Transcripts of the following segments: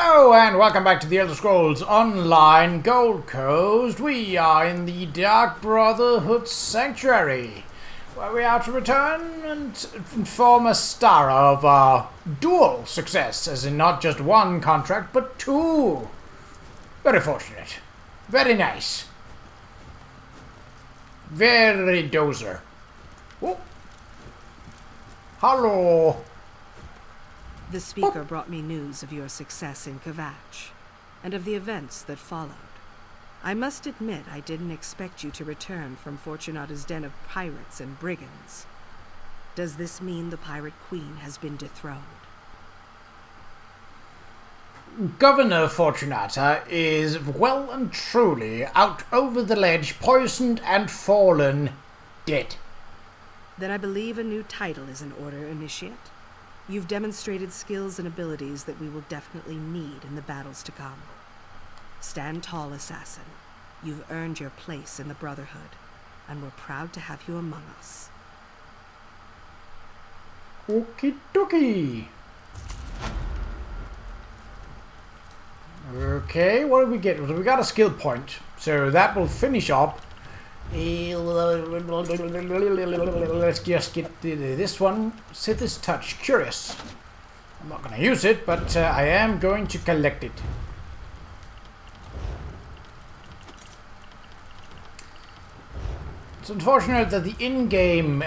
Hello and welcome back to the Elder Scrolls Online Gold Coast. We are in the Dark Brotherhood Sanctuary, where we are to return and inform Astara of our dual success, as in not just one contract, but two. Very fortunate. Very nice. Very dozer. Oh. Hello. The speaker brought me news of your success in Qa'Rajh, and of the events that followed. I must admit I didn't expect you to return from Fortunata's den of pirates and brigands. Does this mean the Pirate Queen has been dethroned? Governor Fortunata is well and truly out over the ledge, poisoned and fallen, dead. Then I believe a new title is in order, Initiate. You've demonstrated skills and abilities that we will definitely need in the battles to come. Stand tall, Assassin. You've earned your place in the Brotherhood, and we're proud to have you among us. Okie dokie. Okay, what did we get? We got a skill point, so that will finish up. Let's just get this one. Sith's Touch. Curious. I'm not going to use it, but I am going to collect it. It's unfortunate that the in-game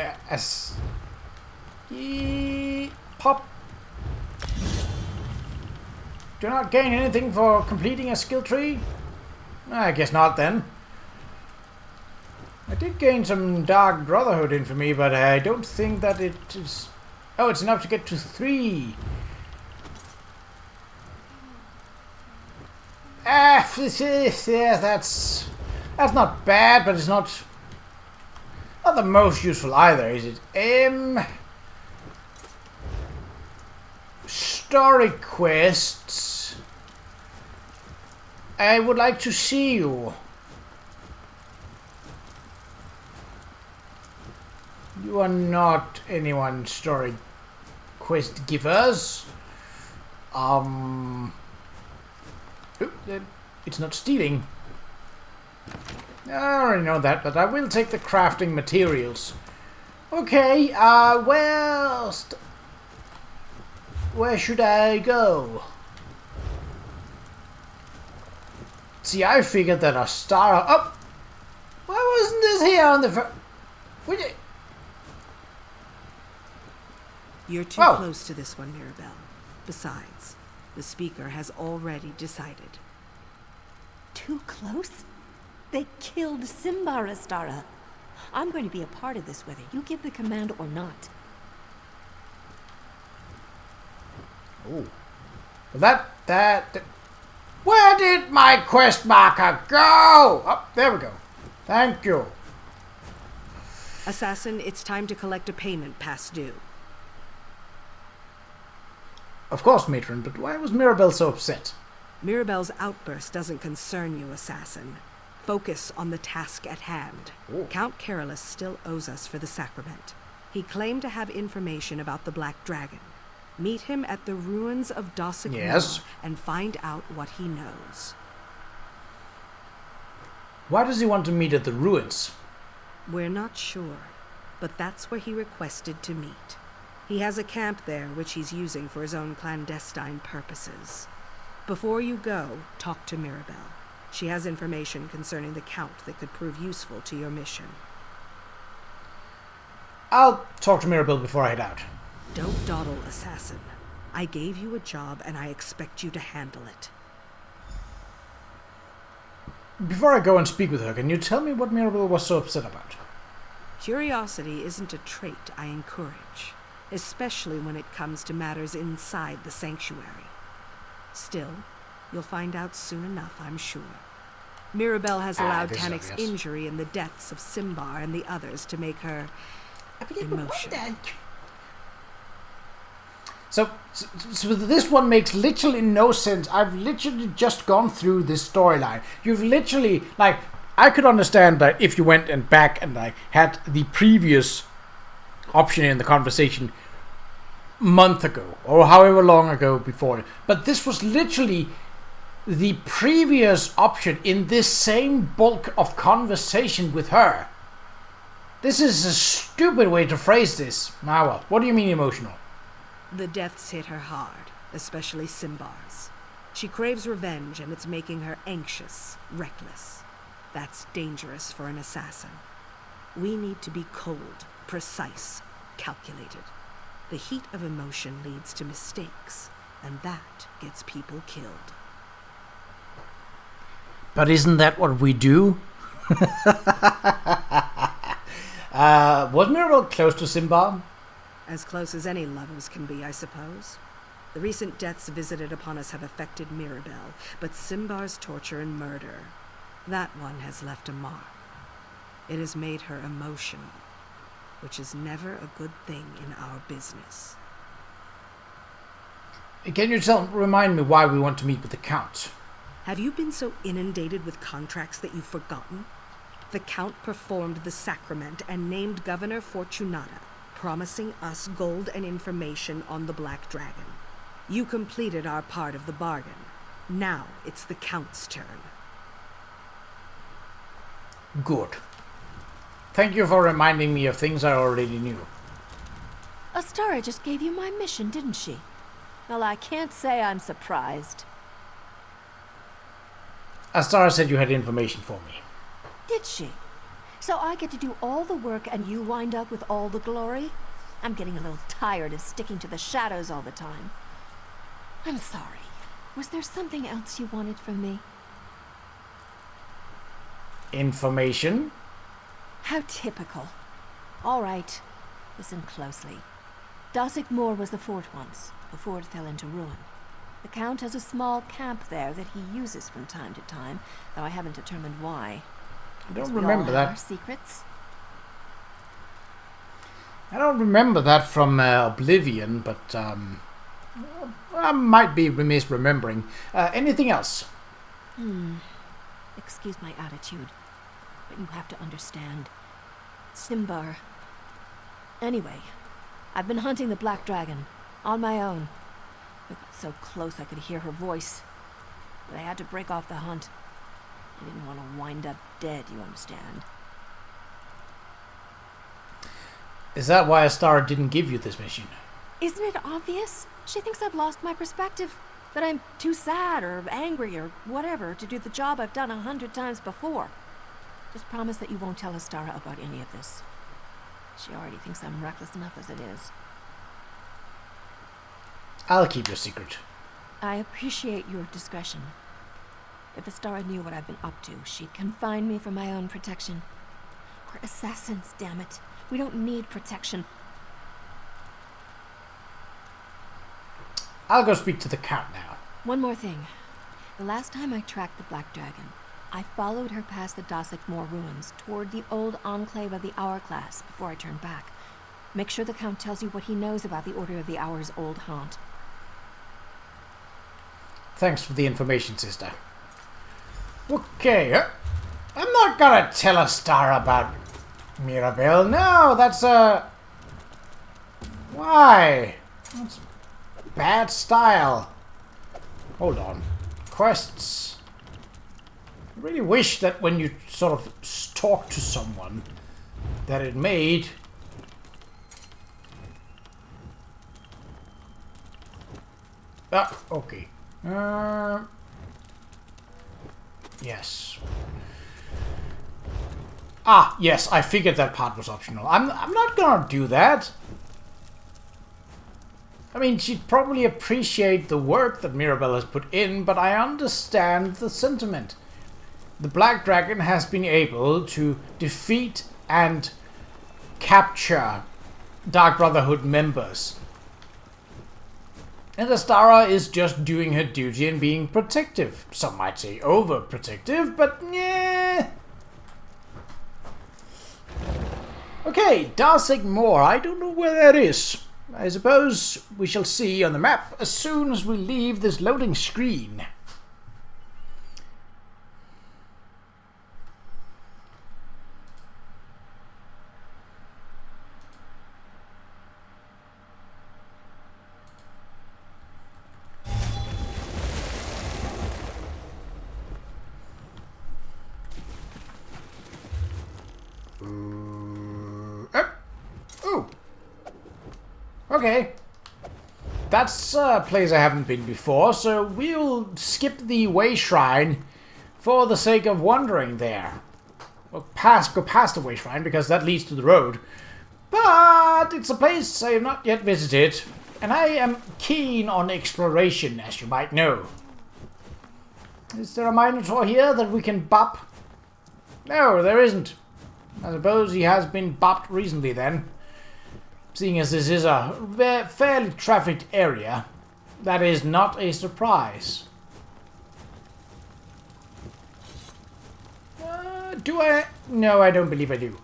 pop do not gain anything for completing a skill tree. I guess not then. I did gain some Dark Brotherhood infamy, but I don't think that it is... Oh, it's enough to get to 3. Yeah, that's not bad, but it's not the most useful either, is it? Story quests. I would like to see you. You are not anyone's story quest givers. It's not stealing. I already know that, but I will take the crafting materials. Okay, where should I go? See, I figured that Astara... Oh! Why wasn't this here on the... You're too close to this one, Mirabelle. Besides, the speaker has already decided. Too close? They killed Simbar, Astara. I'm going to be a part of this whether you give the command or not. Oh. That... Where did my quest marker go? Oh, there we go. Thank you. Assassin, it's time to collect a payment past due. Of course, Matron, but why was Mirabelle so upset? Mirabelle's outburst doesn't concern you, Assassin. Focus on the task at hand. Ooh. Count Carolus still owes us for the sacrament. He claimed to have information about the Black Dragon. Meet him at the ruins of Dossack Yes. and find out what he knows. Why does he want to meet at the ruins? We're not sure, but that's where he requested to meet. He has a camp there which he's using for his own clandestine purposes. Before you go, talk to Mirabelle. She has information concerning the Count that could prove useful to your mission. I'll talk to Mirabelle before I head out. Don't dawdle, Assassin. I gave you a job and I expect you to handle it. Before I go and speak with her, can you tell me what Mirabelle was so upset about? Curiosity isn't a trait I encourage, especially when it comes to matters inside the sanctuary. Still, you'll find out soon enough, I'm sure. Mirabelle has allowed Tanik's injury and the deaths of Simbar and the others to make her emotional. So this one makes literally no sense. I've literally just gone through this storyline. You've literally, I could understand that if you went and back and had the previous option in the conversation month ago, or however long ago before. But this was literally the previous option in this same bulk of conversation with her. This is a stupid way to phrase this. Ah well, what do you mean emotional? The deaths hit her hard, especially Simbar's. She craves revenge, and it's making her anxious, reckless. That's dangerous for an assassin. We need to be cold, precise, calculated. The heat of emotion leads to mistakes, and that gets people killed. But isn't that what we do? Was Mirabelle close to Simba? As close as any lovers can be, I suppose. The recent deaths visited upon us have affected Mirabelle, but Simbar's torture and murder, that one has left a mark. It has made her emotional, which is never a good thing in our business. Can you remind me why we want to meet with the Count? Have you been so inundated with contracts that you've forgotten? The Count performed the sacrament and named Governor Fortunata, promising us gold and information on the Black Dragon. You completed our part of the bargain. Now it's the Count's turn. Good. Thank you for reminding me of things I already knew. Astara just gave you my mission, didn't she? Well, I can't say I'm surprised. Astara said you had information for me. Did she? So I get to do all the work and you wind up with all the glory? I'm getting a little tired of sticking to the shadows all the time. I'm sorry. Was there something else you wanted from me? Information? How typical. All right. Listen closely. Dossick Moor was the fort once, before it fell into ruin. The Count has a small camp there that he uses from time to time, though I haven't determined why. I don't remember that. Our secrets? I don't remember that from Oblivion, but I might be misremembering. Anything else? Excuse my attitude, but you have to understand. Simbar. Anyway, I've been hunting the Black Dragon, on my own. I got so close I could hear her voice, but I had to break off the hunt. I didn't want to wind up dead, you understand. Is that why Astara didn't give you this mission? Isn't it obvious? She thinks I've lost my perspective, that I'm too sad or angry or whatever to do the job I've done 100 times before. Just promise that you won't tell Astara about any of this. She already thinks I'm reckless enough as it is. I'll keep your secret. I appreciate your discretion. If Astara knew what I've been up to, she'd confine me for my own protection. We're assassins, damn it. We don't need protection. I'll go speak to the Count now. One more thing. The last time I tracked the Black Dragon, I followed her past the Dossick Moor ruins toward the old enclave of the Hourglass before I turned back. Make sure the Count tells you what he knows about the Order of the Hour's old haunt. Thanks for the information, sister. Okay, I'm not gonna tell Astara about Mirabelle. No, that's why? That's bad style. Hold on. Quests. I really wish that when you sort of talk to someone that it made... Ah, okay. Yes. Ah, yes, I figured that part was optional. I'm not gonna do that. I mean, she'd probably appreciate the work that Mirabelle has put in, but I understand the sentiment. The Black Dragon has been able to defeat and capture Dark Brotherhood members. And Astara is just doing her duty and being protective. Some might say overprotective, but yeah. Okay, Dossick Moor. I don't know where that is. I suppose we shall see on the map as soon as we leave this loading screen. Okay. That's a place I haven't been before, so we'll skip the way shrine for the sake of wandering there. Well, go past the way shrine because that leads to the road. But it's a place I have not yet visited, and I am keen on exploration, as you might know. Is there a Minotaur here that we can bop? No, there isn't. I suppose he has been bopped recently then. Seeing as this is a fairly trafficked area, that is not a surprise. Do I? No, I don't believe I do.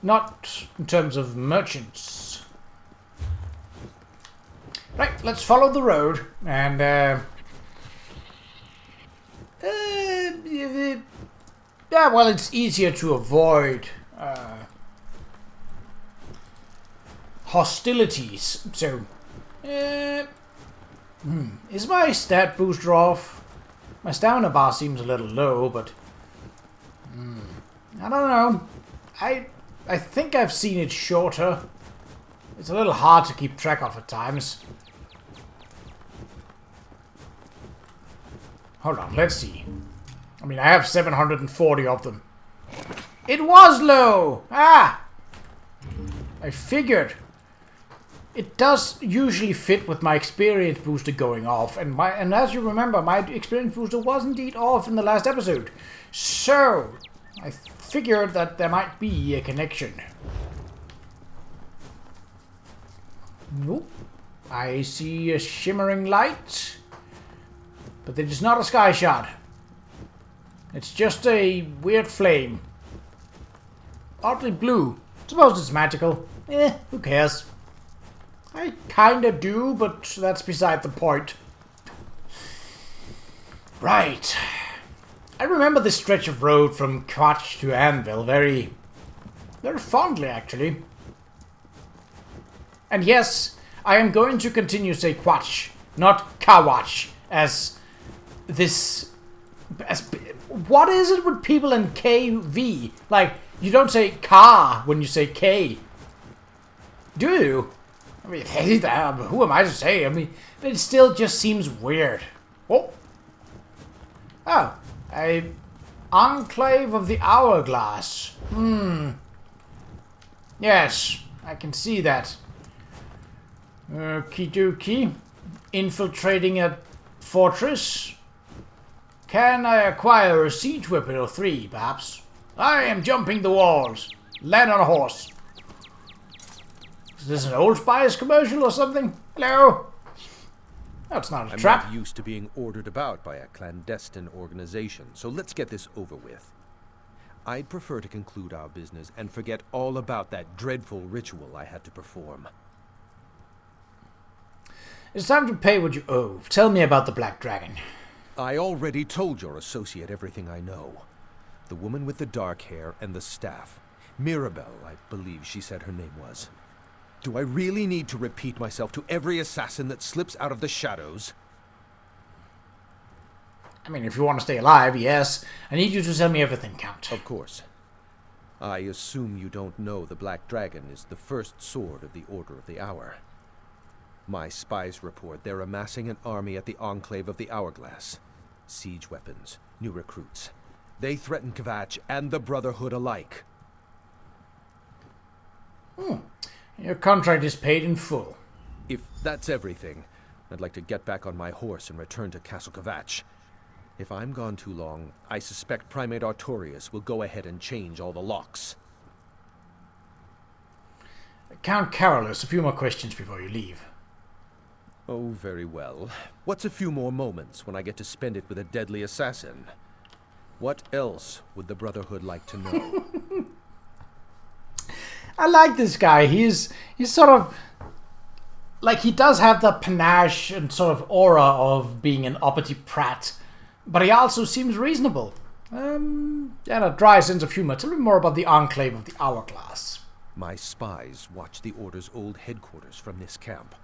Not in terms of merchants. Right, let's follow the road and yeah, well, it's easier to avoid hostilities. So, is my stat booster off? My stamina bar seems a little low, but I don't know. I think I've seen it shorter. It's a little hard to keep track of at times. Hold on, let's see. I mean, I have 740 of them. It was low! Ah! I figured. It does usually fit with my experience booster going off, and as you remember, my experience booster was indeed off in the last episode. So, I figured that there might be a connection. Nope. I see a shimmering light, but it is not a sky shard. It's just a weird flame. Oddly blue. Suppose it's magical. Who cares? I kinda do, but that's beside the point. Right. I remember this stretch of road from Qa'Rajh to Anvil very fondly, actually. And yes, I am going to continue to say Qa'Rajh, not Qa'Rajh, as this... What is it with people in KV? Like, you don't say Ka when you say K. Do you? I mean, who am I to say? I mean, it still just seems weird. Oh. Oh. A Enclave of the Hourglass. Yes, I can see that. Okie dokie. Infiltrating a fortress. Can I acquire a siege weapon or 3, perhaps? I am jumping the walls. Land on a horse. Is this an Old Spice commercial or something? Hello? That's not a trap. I'm not used to being ordered about by a clandestine organization, so let's get this over with. I'd prefer to conclude our business and forget all about that dreadful ritual I had to perform. It's time to pay what you owe. Tell me about the Black Dragon. I already told your associate everything I know. The woman with the dark hair and the staff. Mirabelle, I believe she said her name was. Do I really need to repeat myself to every assassin that slips out of the shadows? I mean, if you want to stay alive, yes. I need you to tell me everything, Count. Of course. I assume you don't know the Black Dragon is the first sword of the Order of the Hour. My spies report they're amassing an army at the Enclave of the Hourglass. Siege weapons, new recruits. They threaten Qa'Rajh and the Brotherhood alike. Your contract is paid in full. If that's everything, I'd like to get back on my horse and return to Castle Qa'Rajh. If I'm gone too long, I suspect Primate Artorius will go ahead and change all the locks. Count Carolus, a few more questions before you leave. Oh, very well. What's a few more moments when I get to spend it with a deadly assassin? What else would the Brotherhood like to know? I like this guy. He's sort of... Like, he does have the panache and sort of aura of being an uppity prat. But he also seems reasonable. And a dry sense of humor. Tell me more about the Enclave of the Hourglass. My spies watched the Order's old headquarters from this camp.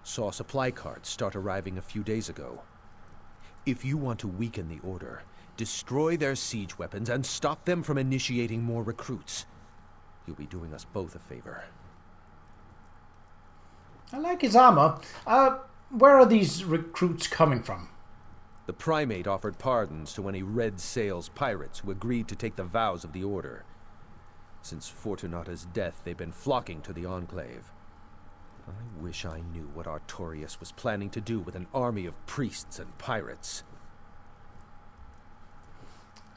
Saw supply carts start arriving a few days ago. If you want to weaken the Order, destroy their siege weapons and stop them from initiating more recruits. You'll be doing us both a favor. I like his armor. Where are these recruits coming from? The Primate offered pardons to any Red Sails pirates who agreed to take the vows of the Order. Since Fortunata's death, they've been flocking to the Enclave. I wish I knew what Artorias was planning to do with an army of priests and pirates.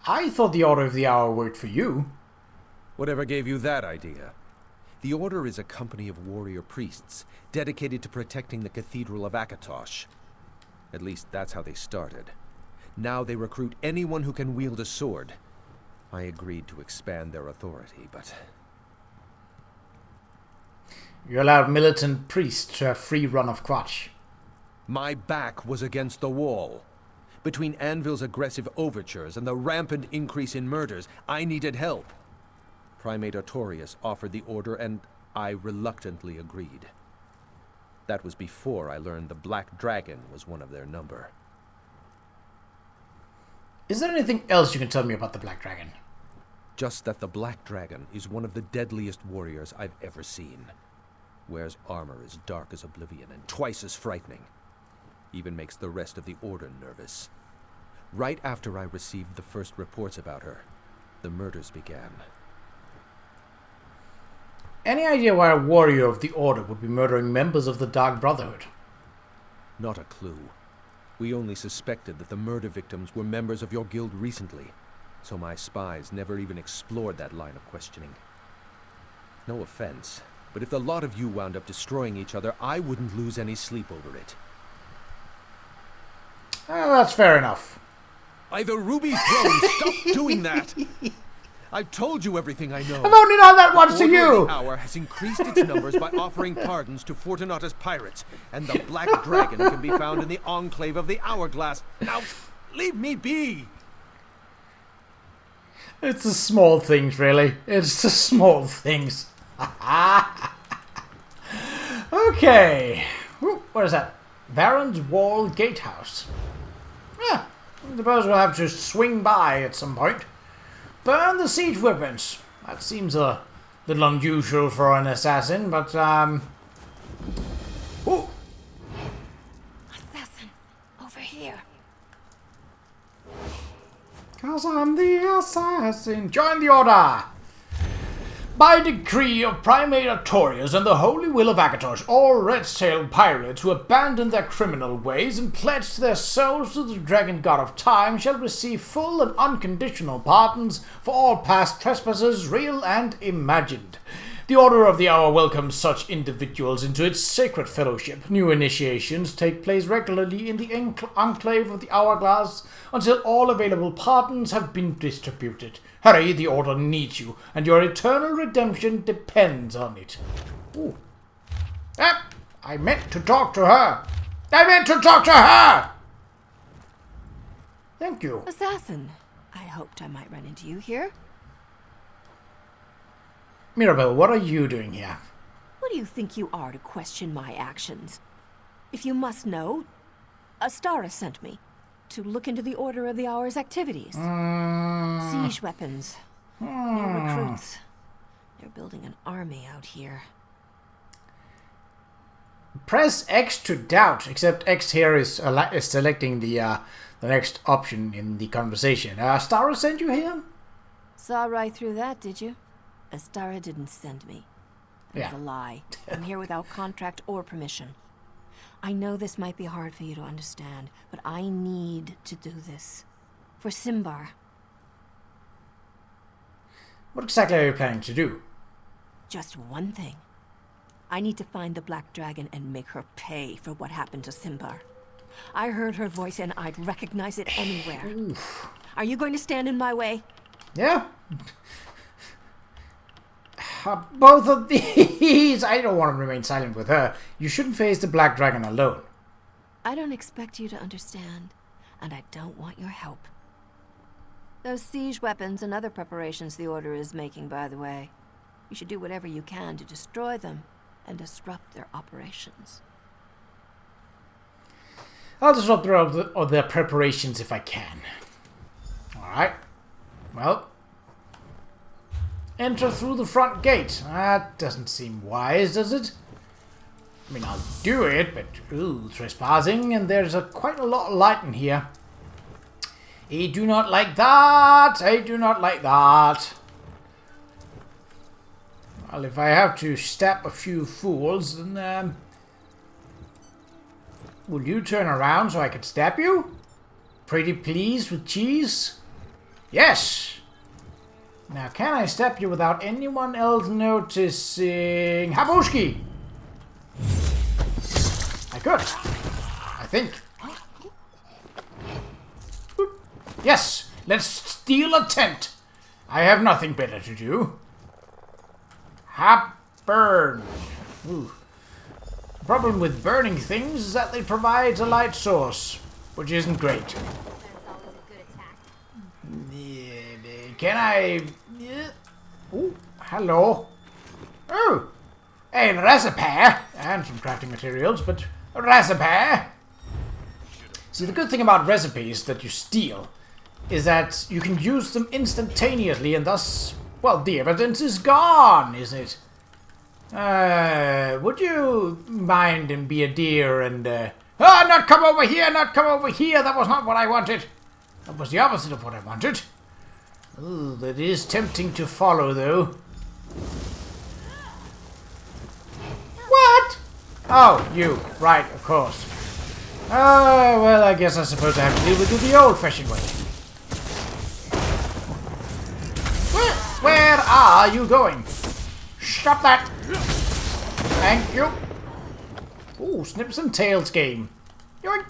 I thought the Order of the Hour worked for you. Whatever gave you that idea? The Order is a company of warrior priests, dedicated to protecting the Cathedral of Akatosh. At least that's how they started. Now they recruit anyone who can wield a sword. I agreed to expand their authority, but... You allowed militant priests to have free run of Qa'Rajh. My back was against the wall. Between Anvil's aggressive overtures and the rampant increase in murders, I needed help. Primate Artorias offered the order, and I reluctantly agreed. That was before I learned the Black Dragon was one of their number. Is there anything else you can tell me about the Black Dragon? Just that the Black Dragon is one of the deadliest warriors I've ever seen. Wears armor as dark as oblivion and twice as frightening. Even makes the rest of the Order nervous. Right after I received the first reports about her, the murders began. Any idea why a warrior of the Order would be murdering members of the Dark Brotherhood? Not a clue. We only suspected that the murder victims were members of your guild recently, so my spies never even explored that line of questioning. No offense, but if the lot of you wound up destroying each other, I wouldn't lose any sleep over it. That's fair enough. Either Ruby Throne, stop doing that! I've told you everything I know. I've only done that once to The you! Order of the Hour has increased its numbers by offering pardons to Fortunata's pirates, and the Black Dragon can be found in the Enclave of the Hourglass. Now, leave me be! It's the small things, really. It's the small things. Okay. Ooh, what is that? Baron's Wall Gatehouse. Yeah, I suppose we'll have to swing by at some point. Burn the siege weapons. That seems a little unusual for an assassin, but, Ooh. Assassin, over here. 'Cause I'm the assassin. Join the Order! By decree of Primate Artorias and the holy will of Akatosh, all red-sailed pirates who abandon their criminal ways and pledge their souls to the dragon god of time shall receive full and unconditional pardons for all past trespasses, real and imagined. The Order of the Hour welcomes such individuals into its sacred fellowship. New initiations take place regularly in the Enclave of the Hourglass until all available pardons have been distributed. Hurry, the Order needs you, and your eternal redemption depends on it. Ooh. Ah, I meant to talk to her. I meant to talk to her! Thank you. Assassin, I hoped I might run into you here. Mirabelle, what are you doing here? What do you think you are to question my actions? If you must know, Astara sent me to look into the Order of the Hour's activities. Siege weapons, new recruits. They're building an army out here. Press X to doubt, except X here is selecting the next option in the conversation. Astara sent you here? Saw right through that, did you? Astara didn't send me. That's Yeah. a lie. I'm here without contract or permission. I know this might be hard for you to understand, but I need to do this. For Simbar. What exactly are you planning to do? Just one thing. I need to find the Black Dragon and make her pay for what happened to Simbar. I heard her voice and I'd recognize it anywhere. Oof. Are you going to stand in my way? Yeah. Both of these. I don't want to remain silent with her. You shouldn't face the Black Dragon alone. I don't expect you to understand, and I don't want your help. Those siege weapons and other preparations the Order is making, by the way. You should do whatever you can to destroy them and disrupt their operations. I'll disrupt their preparations if I can. Alright. Well. Enter through the front gate. That doesn't seem wise, does it? I mean, I'll do it, but ooh, trespassing, and there's quite a lot of light in here. I do not like that. I do not like that. Well, if I have to stab a few fools, then will you turn around so I can stab you? Pretty pleased with cheese? Yes. Now, can I stab you without anyone else noticing? Habushki! I could. I think. Yes! Let's steal a tent! I have nothing better to do. Burn! Ooh. The problem with burning things is that they provide a light source, which isn't great. Can I... Oh, hello. Oh, a recipe and some crafting materials, but a recipe. See, the good thing about recipes that you steal is that you can use them instantaneously, and thus, well, the evidence is gone, isn't it? Would you mind and be a dear and, not come over here, not come over here, that was not what I wanted. That was the opposite of what I wanted. Ooh, that is tempting to follow, though. What? Oh, you. Right, of course. Oh, well, I guess I suppose I have to deal with you the old-fashioned way. Where are you going? Stop that! Thank you. Ooh, snips and tails game. Yoink!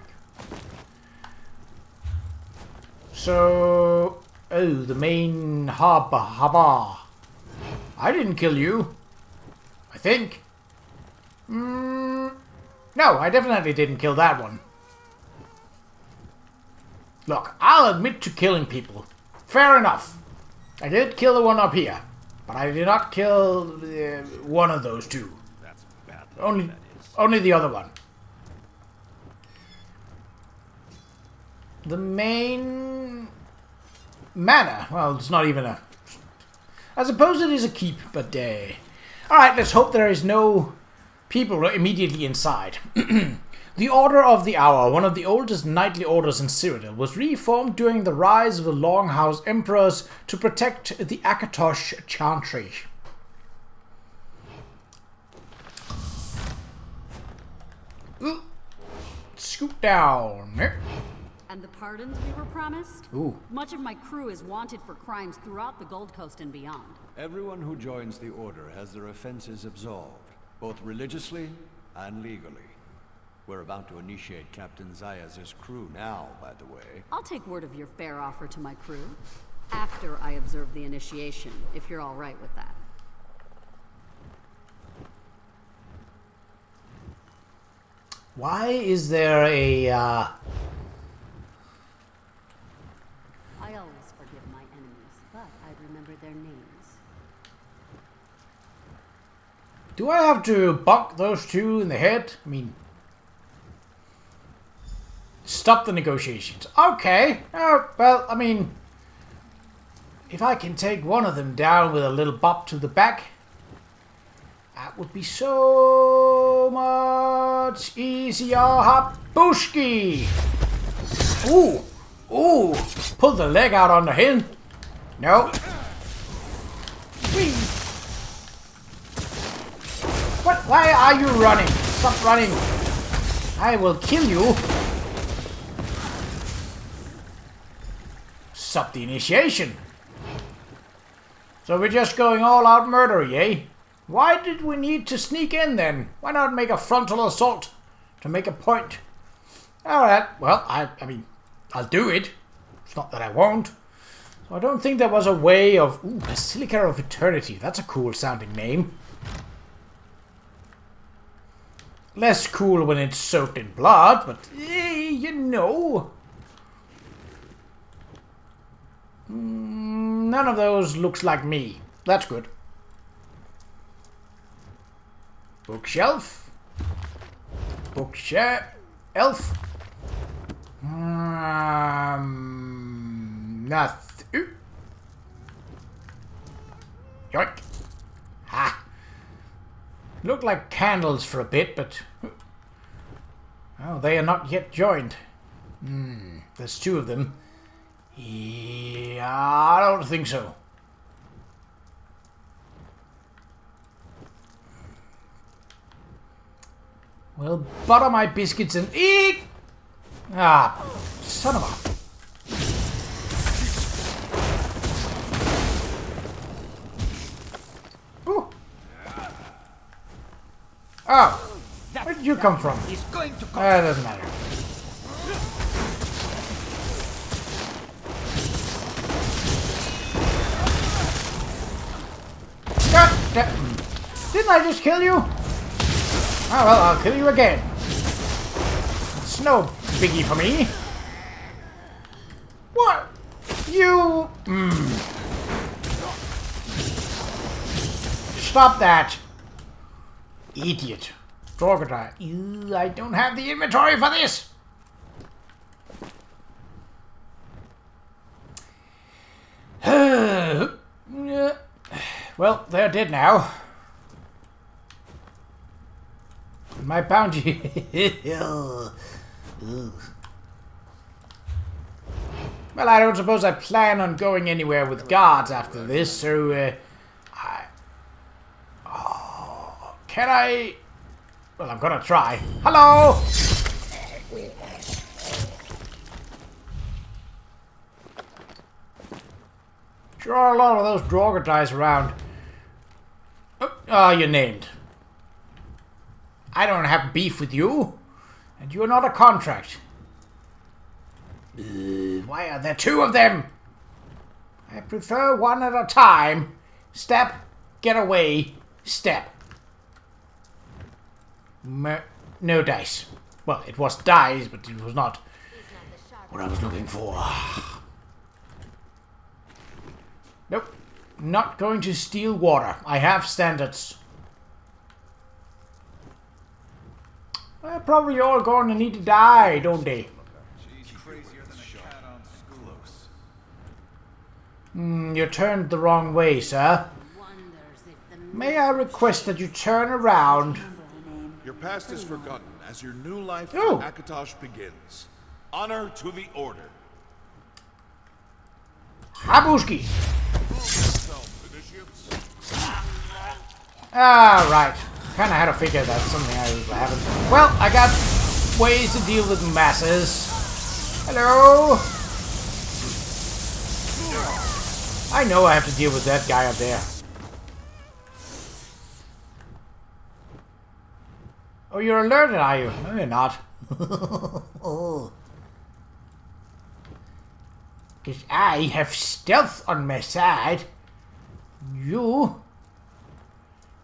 So... Oh, the main haba. I didn't kill you. I think. No, I definitely didn't kill that one. Look, I'll admit to killing people. Fair enough. I did kill the one up here, but I did not kill one of those two. That's bad. Only the other one. The main manor. Well, it's not even a... I suppose it is a keep, but... Alright, let's hope there is no people immediately inside. The Order of the Hour, one of the oldest knightly orders in Cyrodiil, was reformed during the rise of the Longhouse Emperors to protect the Akatosh Chantry. Ooh. Scoot down. And the pardons we were promised? Ooh. Much of my crew is wanted for crimes throughout the Gold Coast and beyond. Everyone who joins the Order has their offenses absolved, both religiously and legally. We're about to initiate Captain Zayaz's crew now, by the way. I'll take word of your fair offer to my crew after I observe the initiation, if you're all right with that. Why is there a... I always forgive my enemies, but I remember their names. Do I have to bonk those two in the head? I mean... Stop the negotiations. Okay. Oh, well, I mean... If I can take one of them down with a little bop to the back... That would be so much easier. Habushki! Ooh! Ooh! Pull the leg out on the hill. No. Whee! What? Why are you running? Stop running. I will kill you. Stop the initiation. So we're just going all out murdery, eh? Why did we need to sneak in then? Why not make a frontal assault to make a point? Alright, well, I mean, I'll do it. It's not that I won't. So I don't think there was a way of... Ooh, Basilica of Eternity. That's a cool sounding name. Less cool when it's soaked in blood, but you know. None of those looks like me. That's good. Bookshelf. Bookshelf. Nothing. Yoink. Ha. Looked like candles for a bit, but... Oh, they are not yet joined. There's 2 of them. Yeah, I don't think so. Well, butter my biscuits and eat! Ah, son of a... Ooh. Oh, where did you come from? That doesn't matter. Didn't I just kill you? Oh well, I'll kill you again. It's no biggie for me. What? You... Stop that. Idiot. Qa'Rajh. I don't have the inventory for this. Well, they're dead now. My bounty. Well, I don't suppose I plan on going anywhere with guards after this, so can I? Well, I'm gonna try. Hello. Sure are a lot of those Qa'Rajhs around. Oh, you're named. I don't have beef with you, and you're not a contract. Why are there 2 of them? I prefer one at a time. Step, get away, step. No dice. Well, it was dice, but it was not what I was looking for. Nope. Not going to steal water. I have standards. They're probably all going to need to die, don't they? You turned the wrong way, sir. May I request that you turn around? Your past is forgotten as your new life Oh. for Qa'Rajh begins. Honor to the Order. Habushki! Initiates. Ah, right. Kinda had to figure that's something I haven't. Well, I got ways to deal with masses. Hello? I know I have to deal with that guy up there. Oh, you're alerted, are you? No, you're not. Because I have stealth on my side. You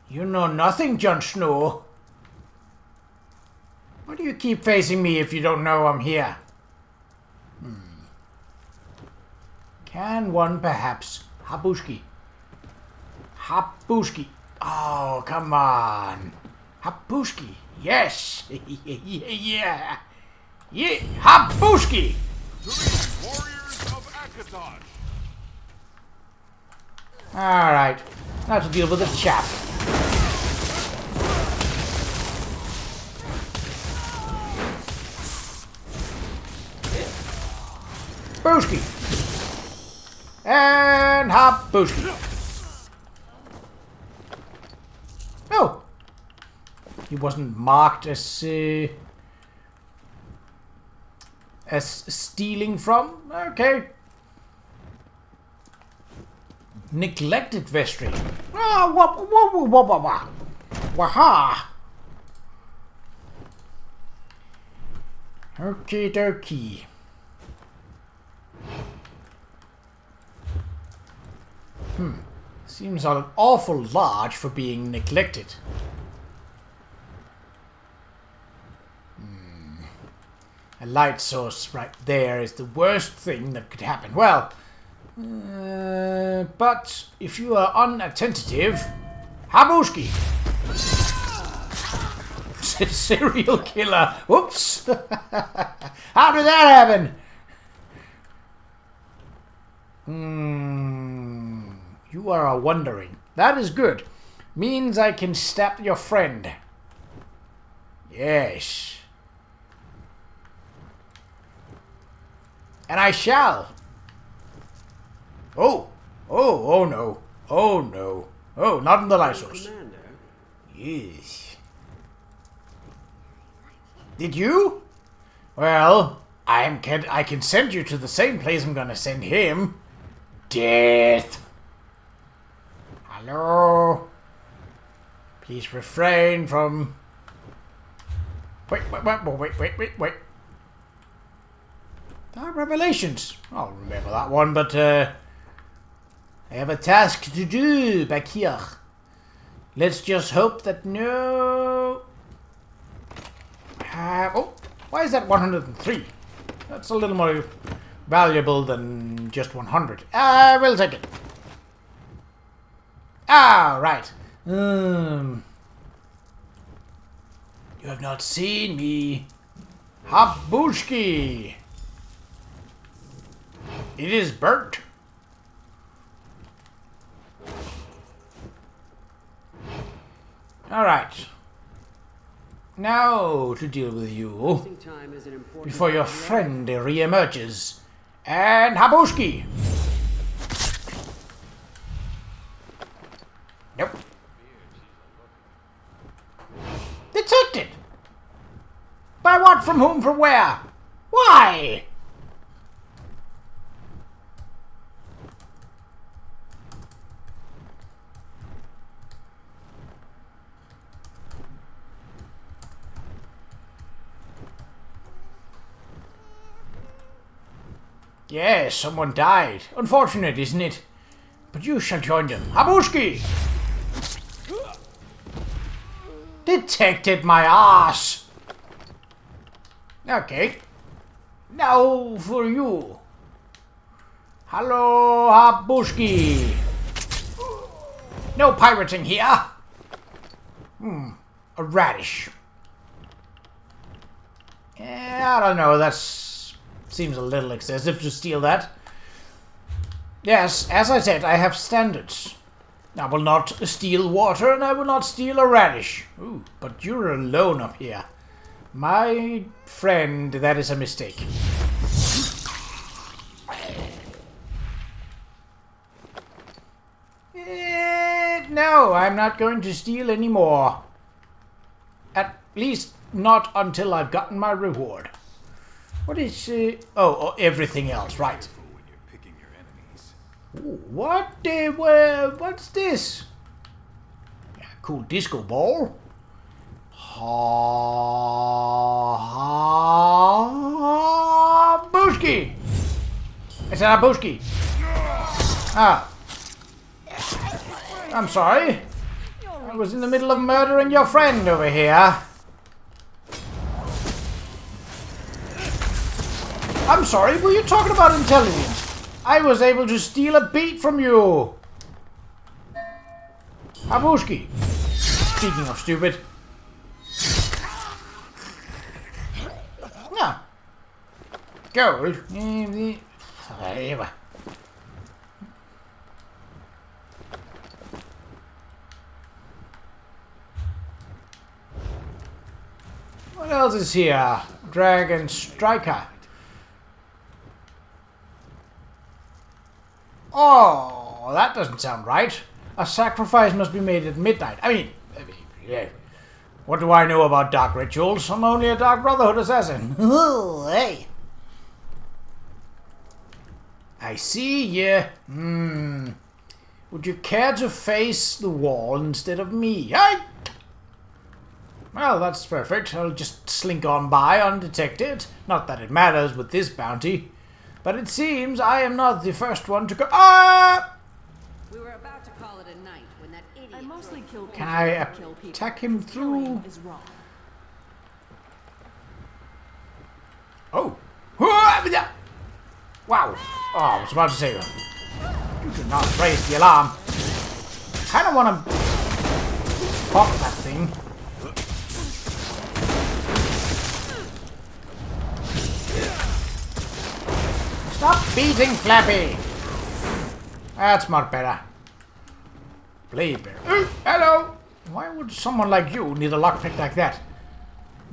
know nothing, Jon Snow. Why do you keep facing me if you don't know I'm here? Can one perhaps... Habushki. Habushki. Oh, come on. Habushki. Yes. Yeah. Yeah. Habushki. Warriors of Qa'Rajh. Alright. Now to deal with the chap. Booski. And Habushki. Oh. He wasn't marked as stealing from? Okay. Neglected vestry. Ah, waha. Okie dokie. Seems an awful large for being neglected. A light source right there is the worst thing that could happen. Well, but if you are unattentive, Habushki. Serial killer. Whoops. How did that happen? You are a wondering. That is good. means I can stab your friend. Yes. And I shall. Oh. Oh no. Oh no. Oh, not in the light source. Yes. Did you? Well, I can send you to the same place I'm gonna send him. Death. Hello? Please refrain from... Wait. Revelations. I'll remember that one, but I have a task to do back here. Let's just hope that no... oh, why is that 103? That's a little more valuable than just 100. We'll take it. Ah, right. You have not seen me. Habushki. It is burnt. All right. Now to deal with you before your friend re-emerges. And Habushki. Nope. Detected. By what, from whom, from where? Why? Yes, someone died. Unfortunate, isn't it? But you shall join them. Habushki! Detected my ass! Okay. Now for you. Hello, Habushki! No pirating here! A radish. I don't know, that's... Seems a little excessive to steal that. Yes, as I said, I have standards. I will not steal water and I will not steal a radish. Ooh, but you're alone up here. My friend, that is a mistake. No, I'm not going to steal anymore. At least not until I've gotten my reward. What is, everything else, right. Ooh, what's this? Yeah, cool disco ball. Habushki! It's an Habushki. Ah. I'm sorry. I was in the middle of murdering your friend over here. I'm sorry, were you talking about intelligence? I was able to steal a beat from you. Habushki. Speaking of stupid. Yeah. Gold. What else is here? Dragon Striker. Oh, that doesn't sound right. A sacrifice must be made at midnight. I mean, yeah. What do I know about dark rituals? I'm only a Dark Brotherhood assassin. Hey. I see you. Would you care to face the wall instead of me? Hey! Well, that's perfect. I'll just slink on by undetected. Not that it matters with this bounty. But it seems I am not the first one to go. Ah! We were about to call it a night when that idiot. I mostly kill people. Can I who kill people. attack him through? Killing is wrong. Oh! Wow! Oh, I was about to say, you did not raise the alarm. I kind of want to pop that thing. Stop beating Flappy! That's much better. Blade bear. Hello! Why would someone like you need a lockpick like that?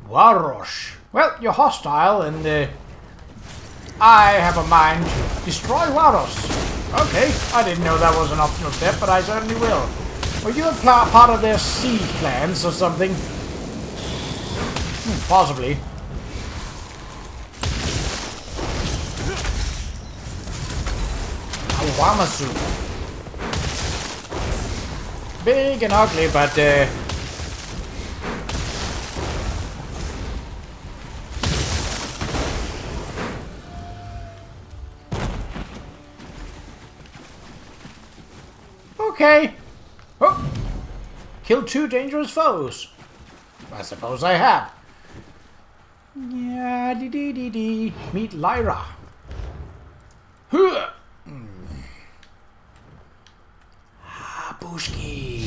Qa'Rajh. Well, you're hostile, and I have a mind to destroy Qa'Rajh. Okay, I didn't know that was an optional step, but I certainly will. Were you a part of their siege plans or something? Possibly. Wamasu. Big and ugly, but okay. Oh. Kill 2 dangerous foes. I suppose I have. Yeah, dee. Meet Lyra. Huh. Bushki.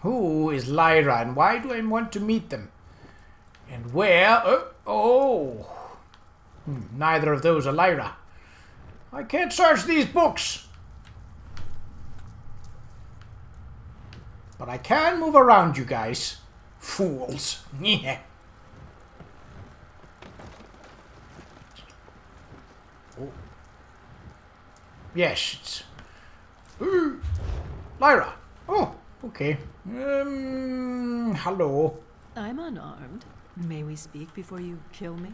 Who is Lyra and why do I want to meet them? And where? Neither of those are Lyra. I can't search these books. But I can move around you guys. Fools. Yeah. Oh. Yes, it's... Lyra. Oh, okay. Hello. I'm unarmed. May we speak before you kill me?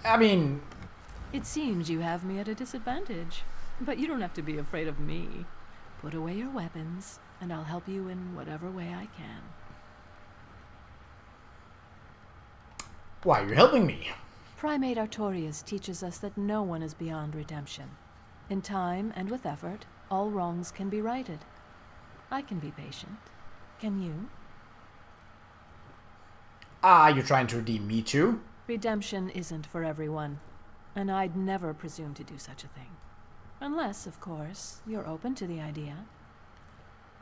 I mean... It seems you have me at a disadvantage. But you don't have to be afraid of me. Put away your weapons, and I'll help you in whatever way I can. Why are you helping me? Primate Artorias teaches us that no one is beyond redemption. In time and with effort, all wrongs can be righted. I can be patient. Can you? Ah, you're trying to redeem me too? Redemption isn't for everyone, and I'd never presume to do such a thing. Unless, of course, you're open to the idea.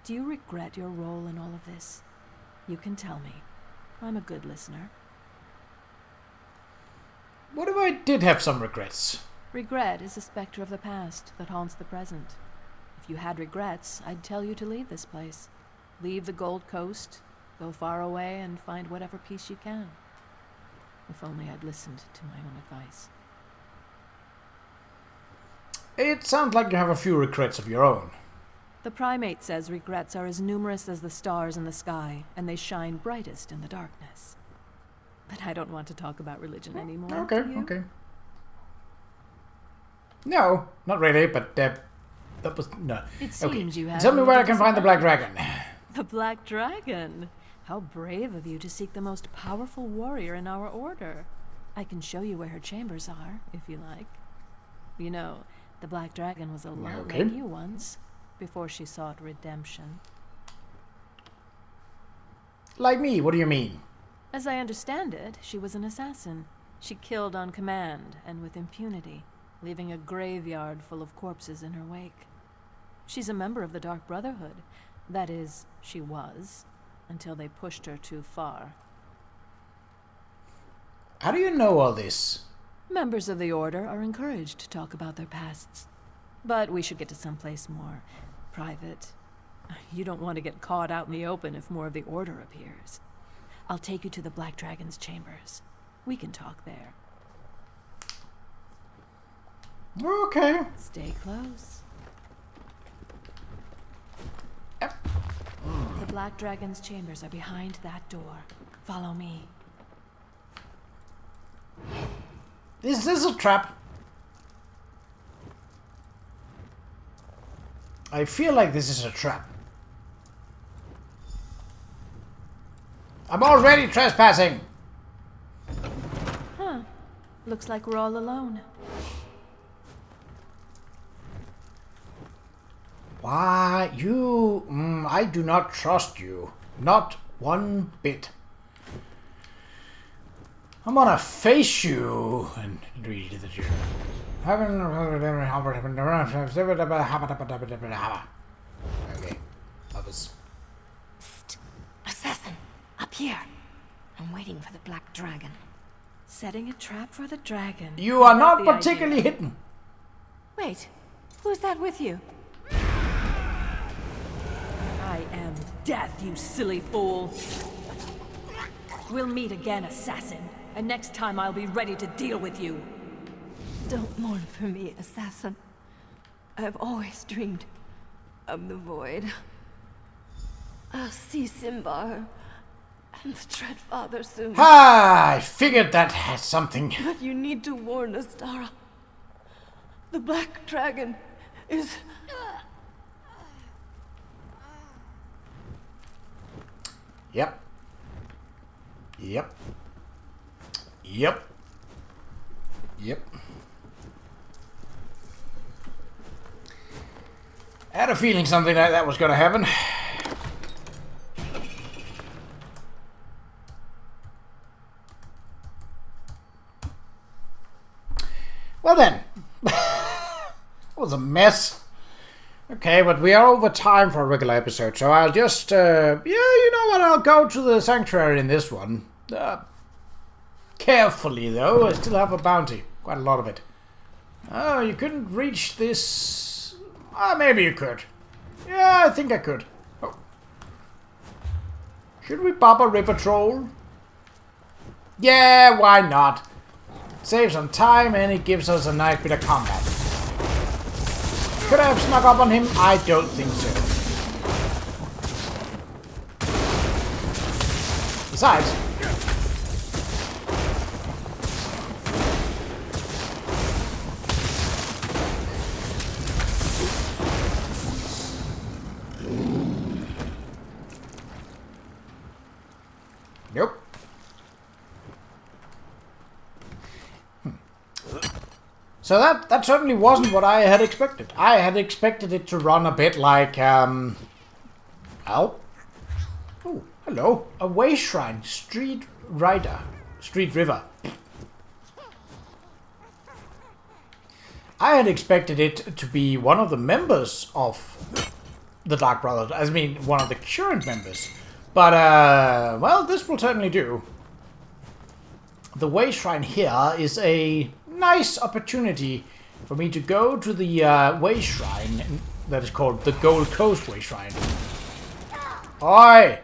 Do you regret your role in all of this? You can tell me. I'm a good listener. What if I did have some regrets? Regret is a specter of the past that haunts the present. If you had regrets, I'd tell you to leave this place. Leave the Gold Coast, go far away, and find whatever peace you can. If only I'd listened to my own advice. It sounds like you have a few regrets of your own. The Primate says regrets are as numerous as the stars in the sky, and they shine brightest in the darkness. But I don't want to talk about religion anymore. Okay, do you? okay. No, not really, but that was... no. It seems you have... Tell me where I can find the Black Dragon. The Black Dragon? How brave of you to seek the most powerful warrior in our order. I can show you where her chambers are, if you like. You know, the Black Dragon was a lot like you once, before she sought redemption. Like me? What do you mean? As I understand it, she was an assassin. She killed on command and with impunity, leaving a graveyard full of corpses in her wake. She's a member of the Dark Brotherhood. That is, she was, until they pushed her too far. How do you know all this? Members of the Order are encouraged to talk about their pasts. But we should get to someplace more private. You don't want to get caught out in the open if more of the Order appears. I'll take you to the Black Dragon's chambers. We can talk there. Okay. Stay close. Yep. The Black Dragon's chambers are behind that door. Follow me. Is this a trap? I feel like this is a trap. I'm already trespassing! Huh. Looks like we're all alone. Why, you... I do not trust you. Not one bit. I'm gonna face you and read the truth. Okay, that was... Psst. Assassin! Up here! fighting for the Black Dragon. Setting a trap for the dragon. You are not The particularly idea. hidden. Wait, who's that with you? I am death, you silly fool. We'll meet again, assassin. And next time I'll be ready to deal with you. Don't mourn for me, assassin. I have always dreamed of the void. I'll see Simbar and the Dread Father soon. Ah, I figured that had something. But you need to warn Astara. The Black Dragon is... Yep. Yep. Yep. Yep. I had a feeling something like that was going to happen. Well then. It was a mess. Okay, but we are over time for a regular episode, so I'll just, yeah, you know what, I'll go to the sanctuary in this one. Carefully, though, I still have a bounty. Quite a lot of it. Oh, you couldn't reach this... maybe you could. Yeah, I think I could. Oh. Should we pop a river troll? Yeah, why not? Save some time and it gives us a nice bit of combat. Could I have snuck up on him? I don't think so. Besides... Nope. So that certainly wasn't what I had expected. I had expected it to run a bit like, Oh, hello. A way shrine. Street River. I had expected it to be one of the members of the Dark Brotherhood. I mean, one of the current members. But, well, this will certainly do. The way shrine here is a nice opportunity for me to go to the way shrine that is called the Gold Coast Way Shrine. Oi!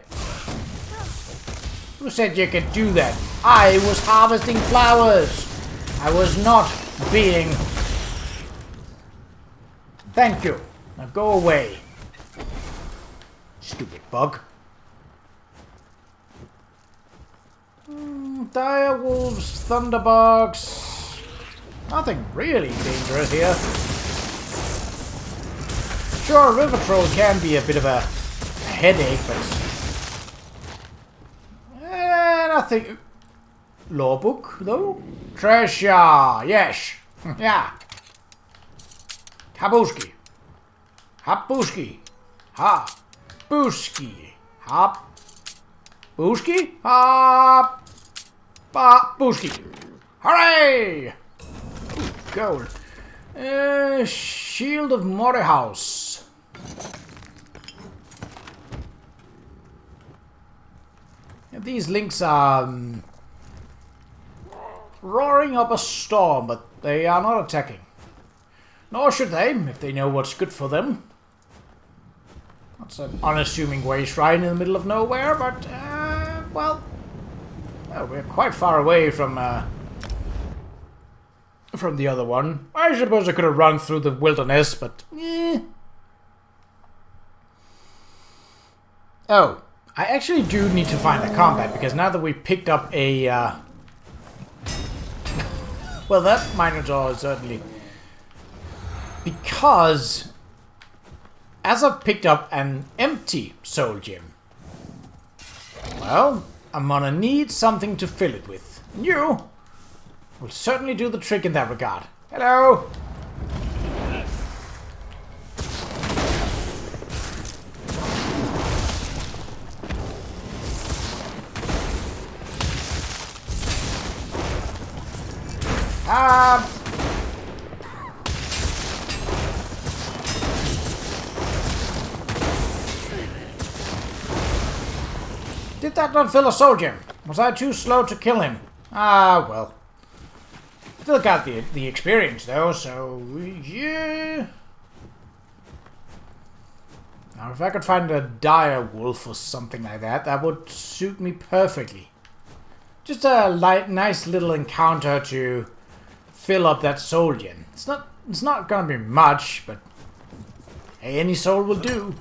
Who said you could do that? I was harvesting flowers. I was not being... Thank you. Now go away. Stupid bug. Direwolves, thunderbugs. Nothing really dangerous here. Sure, a river troll can be a bit of a headache, but... nothing... Law book, though? Treasure! Yes! Yeah! Kabuski! Habuski! Ha! Booski! Hop! Booski? Ha! Ba! Booski! Hooray! Ooh, gold. Shield of Morehouse. These links are roaring up a storm, but they are not attacking. Nor should they, if they know what's good for them. That's an unassuming way shrine in the middle of nowhere, but, well, we're quite far away from the other one. I suppose I could have run through the wilderness, but, Oh, I actually do need to find the combat, because now that we picked up a, well, that Minotaur is certainly... Because... As I've picked up an empty soul gem, well, I'm gonna need something to fill it with. And you will certainly do the trick in that regard. Hello! Did that not fill a soul gem? Was I too slow to kill him? Ah, well. Still got the experience, though, so... yeah. Now, if I could find a dire wolf or something like that, that would suit me perfectly. Just a nice little encounter to fill up that soul gen. It's not gonna be much, but hey, any soul will do.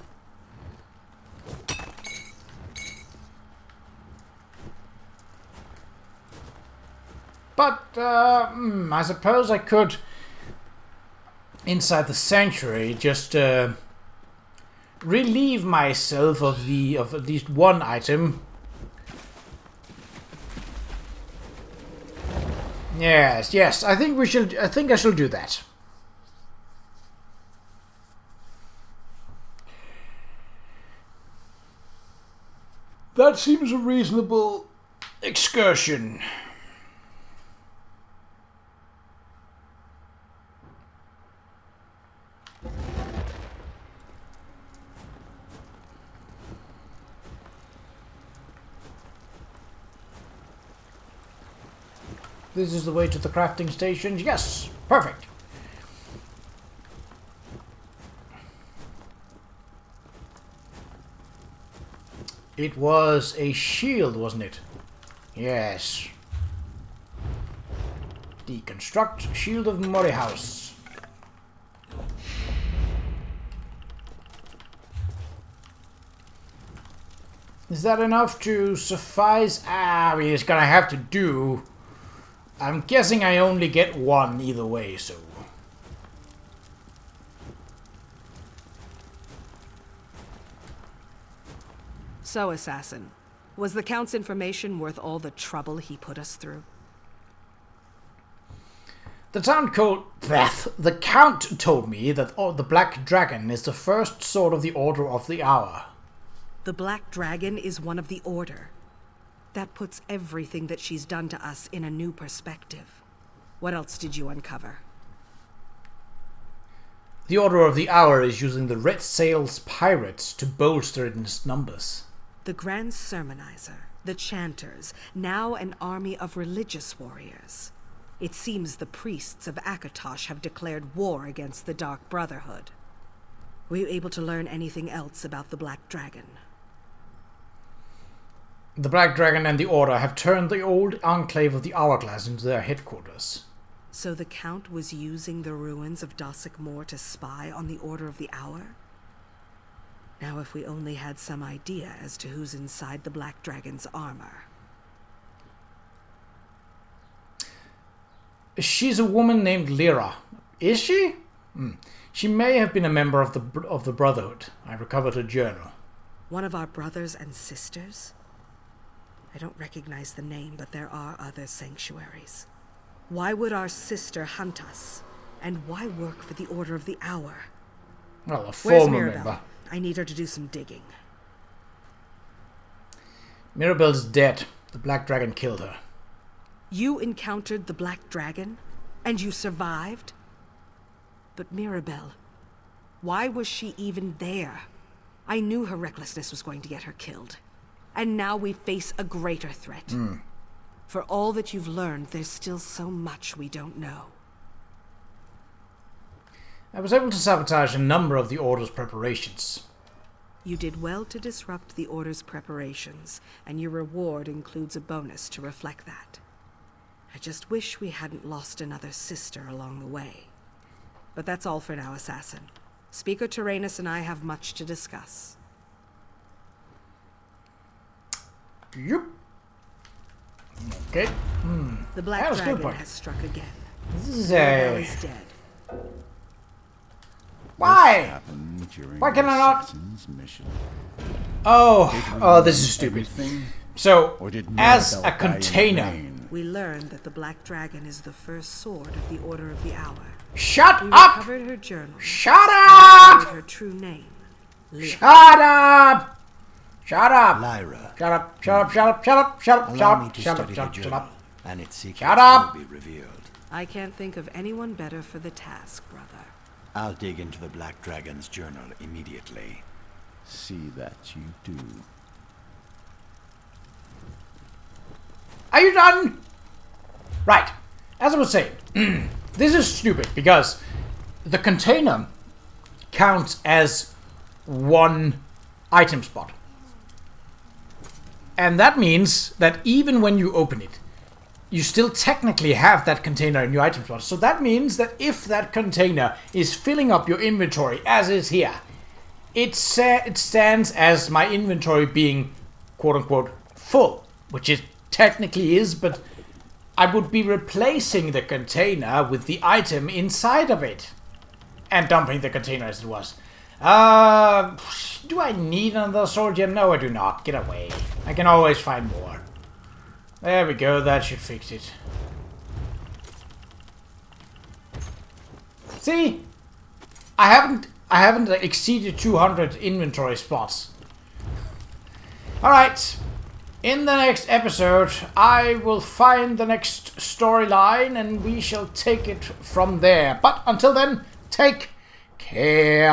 But I suppose I could, inside the sanctuary, just relieve myself of at least one item. Yes. I think I shall do that. That seems a reasonable excursion. This is the way to the crafting station. Yes, perfect. It was a shield, wasn't it? Yes. Deconstruct Shield of Morihaus. Is that enough to suffice? I mean, it's gonna have to do. I'm guessing I only get one either way, so... So, Assassin, was the Count's information worth all the trouble he put us through? The Count told me that the Black Dragon is the first sword of the Order of the Hour. The Black Dragon is one of the Order. That puts everything that she's done to us in a new perspective. What else did you uncover? The Order of the Hour is using the Red Sails pirates to bolster its numbers. The Grand Sermonizer, the Chanters, now an army of religious warriors. It seems the priests of Akatosh have declared war against the Dark Brotherhood. Were you able to learn anything else about the Black Dragon? The Black Dragon and the Order have turned the old enclave of the Hourglass into their headquarters. So the Count was using the ruins of Dossick Moor to spy on the Order of the Hour? Now if we only had some idea as to who's inside the Black Dragon's armor. She's a woman named Lyra. Is she? She may have been a member of the Brotherhood. I recovered her journal. One of our brothers and sisters? I don't recognize the name, but there are other sanctuaries. Why would our sister hunt us? And why work for the Order of the Hour? Well, a Where's former Mirabelle? member. I need her to do some digging. Mirabelle's dead. The Black Dragon killed her. You encountered the Black Dragon? And you survived? But Mirabelle, why was she even there? I knew her recklessness was going to get her killed. And now we face a greater threat. For all that you've learned, there's still so much we don't know. I was able to sabotage a number of the Order's preparations. You did well to disrupt the Order's preparations, and your reward includes a bonus to reflect that. I just wish we hadn't lost another sister along the way. But that's all for now, Assassin. Speaker Tyrannus and I have much to discuss. Yep. Okay. The Black Dragon has struck again. This is Mirabelle is dead. Why? Why can I not? Oh, this is stupid. So, as a container. We learned that the Black Dragon is the first sword of the Order of the Hour. Shut We up! recovered her journal. Shut up! Her true name. Lyra. Shut up! Shut up! Lyra. Shut up! Shut up! Shut up! Shut up! Shut up! Allow me Shut to up! Shut study up! the Shut up! Shut journal, up! and its secrets Shut up! will be revealed. I can't think of anyone better for the task, brother. I'll dig into the Black Dragon's journal immediately. See that you do. Are you done? Right. As I was saying, this is stupid because the container counts as one item spot. And that means that even when you open it, you still technically have that container in your item slot. So that means that if that container is filling up your inventory, as is here, it stands as my inventory being quote-unquote full, which it technically is, but I would be replacing the container with the item inside of it and dumping the container as it was. Do I need another soul gem? No, I do not. Get away. I can always find more. There we go, that should fix it. See? I haven't exceeded 200 inventory spots. Alright. In the next episode, I will find the next storyline and we shall take it from there. But until then, take care.